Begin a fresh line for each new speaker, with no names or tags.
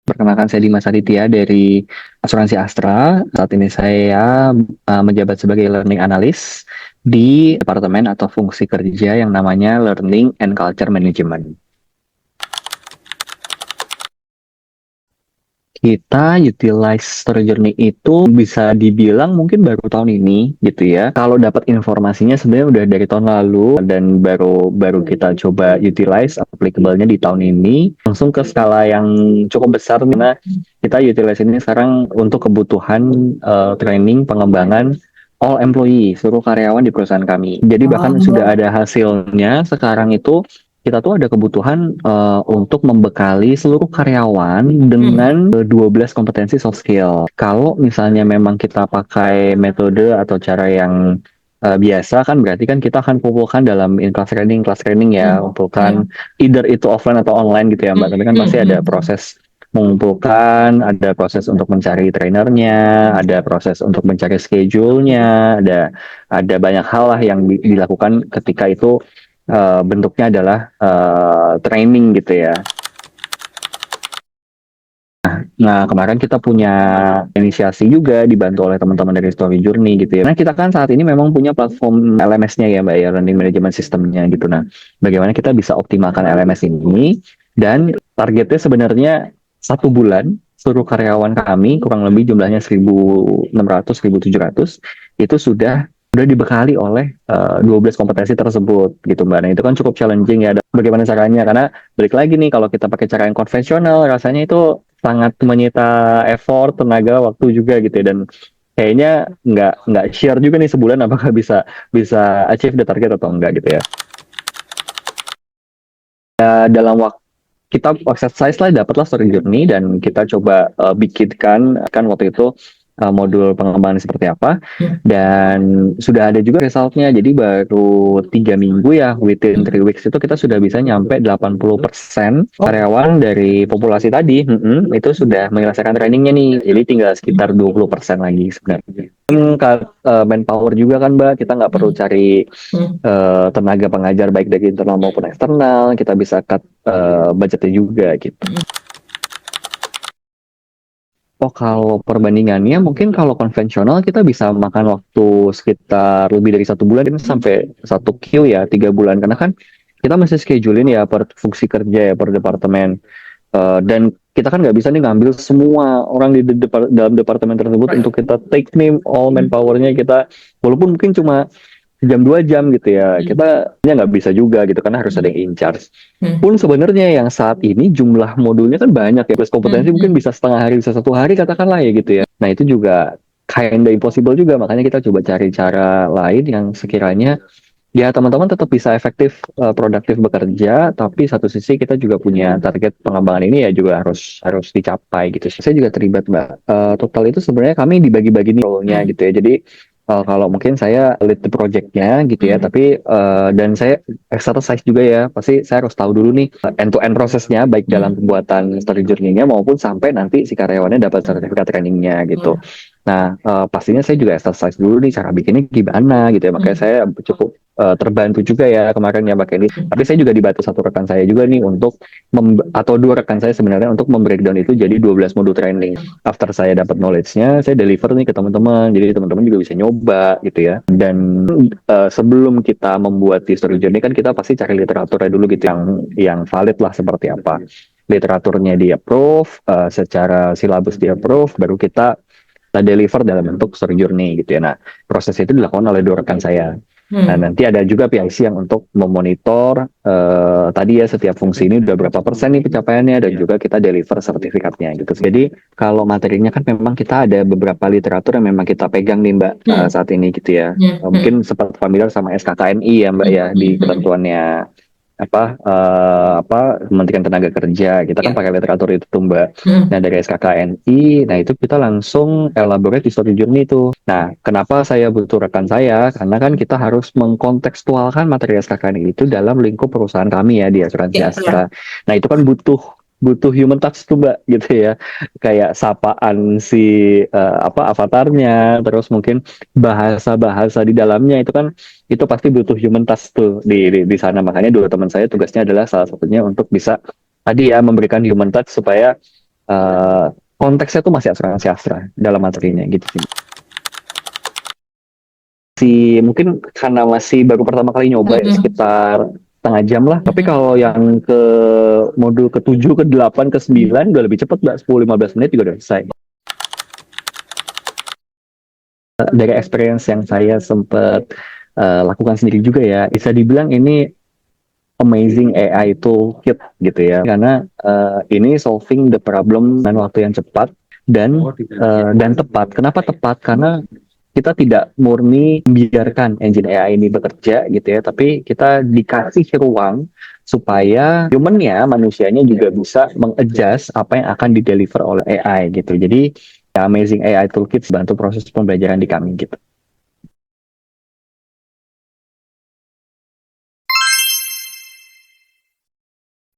Perkenalkan saya Dimas Aditya dari Asuransi Astra. Saat ini saya menjabat sebagai Learning Analyst di departemen atau fungsi kerja yang namanya Learning and Culture Management. Kita utilize Story Journey itu bisa dibilang mungkin baru tahun ini gitu ya. Kalau dapat informasinya sebenarnya udah dari tahun lalu dan baru baru kita coba utilize applicable-nya di tahun ini langsung ke skala yang cukup besar karena kita utilize ini sekarang untuk kebutuhan training pengembangan all employee, seluruh karyawan di perusahaan kami. Jadi bahkan sudah ada hasilnya sekarang itu kita tuh ada kebutuhan untuk membekali seluruh karyawan dengan 12 kompetensi soft skill. Kalau misalnya memang kita pakai metode atau cara yang biasa kan berarti kan kita akan kumpulkan dalam kelas training ya, kumpulkan either itu offline atau online gitu ya Mbak. Tapi kan pasti ada proses mengumpulkan, ada proses untuk mencari trainernya, ada proses untuk mencari schedule-nya, ada banyak hal lah yang dilakukan ketika itu bentuknya adalah training gitu ya. Nah, kemarin kita punya inisiasi juga dibantu oleh teman-teman dari Story Journey gitu ya. Nah, kita kan saat ini memang punya platform LMS-nya ya, Mbak ya, Learning Management System-nya gitu. Nah, bagaimana kita bisa optimalkan LMS ini dan targetnya sebenarnya 1 bulan seluruh karyawan kami kurang lebih jumlahnya 1.600 1.700 itu sudah dibekali oleh 12 kompetensi tersebut gitu Mbak. Nah, itu kan cukup challenging ya. Bagaimana caranya? Karena balik lagi nih kalau kita pakai cara yang konvensional rasanya itu sangat menyita effort, tenaga, waktu juga gitu ya. Dan kayaknya nggak share juga nih sebulan apakah bisa bisa achieve the target atau enggak gitu ya. Dalam waktu kita exercise lah dapatlah story journey dan kita coba bikinkan kan waktu itu modul pengembangan seperti apa dan sudah ada juga resultnya jadi baru 3 minggu ya within 3 weeks itu kita sudah bisa nyampe 80% karyawan dari populasi tadi itu sudah menyelesaikan trainingnya nih jadi tinggal sekitar 20% lagi sebenarnya. Manpower juga kan Mbak kita nggak perlu cari tenaga pengajar baik dari internal maupun eksternal kita bisa cut budgetnya juga gitu. Oh kalau perbandingannya mungkin kalau konvensional kita bisa makan waktu sekitar lebih dari 1 bulan sampai 1 Q ya 3 bulan karena kan kita masih schedulein ya per fungsi kerja ya per departemen. Dan kita kan nggak bisa nih ngambil semua orang di dalam departemen tersebut untuk kita take nih all manpowernya kita walaupun mungkin cuma jam 2 jam gitu ya kita ya nggak bisa juga gitu karena harus ada yang in charge pun sebenarnya yang saat ini jumlah modulnya kan banyak ya plus kompetensi mungkin bisa setengah hari bisa 1 hari katakanlah ya gitu ya nah itu juga kinda impossible juga makanya kita coba cari cara lain yang sekiranya ya teman-teman tetap bisa efektif produktif bekerja tapi satu sisi kita juga punya target pengembangan ini ya juga harus harus dicapai gitu saya juga terlibat Mbak. Total itu sebenarnya kami dibagi-bagi nih role-nya gitu ya jadi kalau mungkin saya lead the project-nya gitu ya tapi dan saya exercise juga ya pasti saya harus tahu dulu nih end-to-end prosesnya baik dalam pembuatan story journey-nya maupun sampai nanti si karyawannya dapat sertifikat trainingnya gitu. Nah, pastinya saya juga exercise dulu nih cara bikinnya gimana gitu ya. Makanya saya cukup terbantu juga ya kemarin ya pakai ini. Tapi saya juga dibantu satu rekan saya juga nih untuk atau dua rekan saya sebenarnya untuk membreakdown itu jadi 12 modul training. After saya dapat knowledge-nya, saya deliver nih ke teman-teman. Jadi teman-teman juga bisa nyoba gitu ya. Dan sebelum kita membuat di story journey kan kita pasti cari literaturnya dulu gitu yang valid lah seperti apa. Literaturnya di approve, secara silabus di approve, baru kita deliver dalam bentuk story journey gitu ya. Nah, proses itu dilakukan oleh dua rekan saya. Nah, nanti ada juga PIC yang untuk memonitor tadi ya setiap fungsi ini udah berapa persen nih pencapaiannya dan juga kita deliver sertifikatnya gitu. Jadi kalau materinya kan memang kita ada beberapa literatur yang memang kita pegang nih Mbak saat ini gitu ya. Mungkin sempat familiar sama SKKNI ya Mbak ya di ketentuannya Kementerian Tenaga Kerja kita kan pakai literatur itu tuh Mbak. Nah dari SKKNI, nah itu kita langsung elaborate di story journey itu. Nah kenapa saya butuh rekan saya? Karena kan kita harus mengkontekstualkan materi SKKNI itu dalam lingkup perusahaan kami ya di Asuransi Astra. Nah itu kan butuh butuh human touch tuh Mbak gitu ya kayak sapaan si avatarnya terus mungkin bahasa-bahasa di dalamnya itu kan itu pasti butuh human touch tuh di sana makanya dua teman saya tugasnya adalah salah satunya untuk bisa tadi ya memberikan human touch supaya konteksnya tuh masih asuransi Astra dalam materinya gitu sih. Mungkin karena masih baru pertama kali nyoba ya,
Mm-mm.
sekitar setengah jam lah. Tapi
Mm-mm.
kalau yang ke modul ke-7, ke-8, ke-9 udah lebih cepat, Mbak. 10-15 menit juga udah selesai. Dari experience yang saya sempat lakukan sendiri juga ya, bisa dibilang ini amazing AI toolkit gitu ya. Karena ini solving the problem dengan waktu yang cepat dan tepat. Kenapa tepat? Karena kita tidak murni membiarkan engine AI ini bekerja gitu ya, tapi kita dikasih ruang supaya humannya, manusianya juga bisa mengadjust apa yang akan dideliver oleh AI gitu. Jadi ya, Amazing AI Toolkit bantu proses pembelajaran di kami gitu.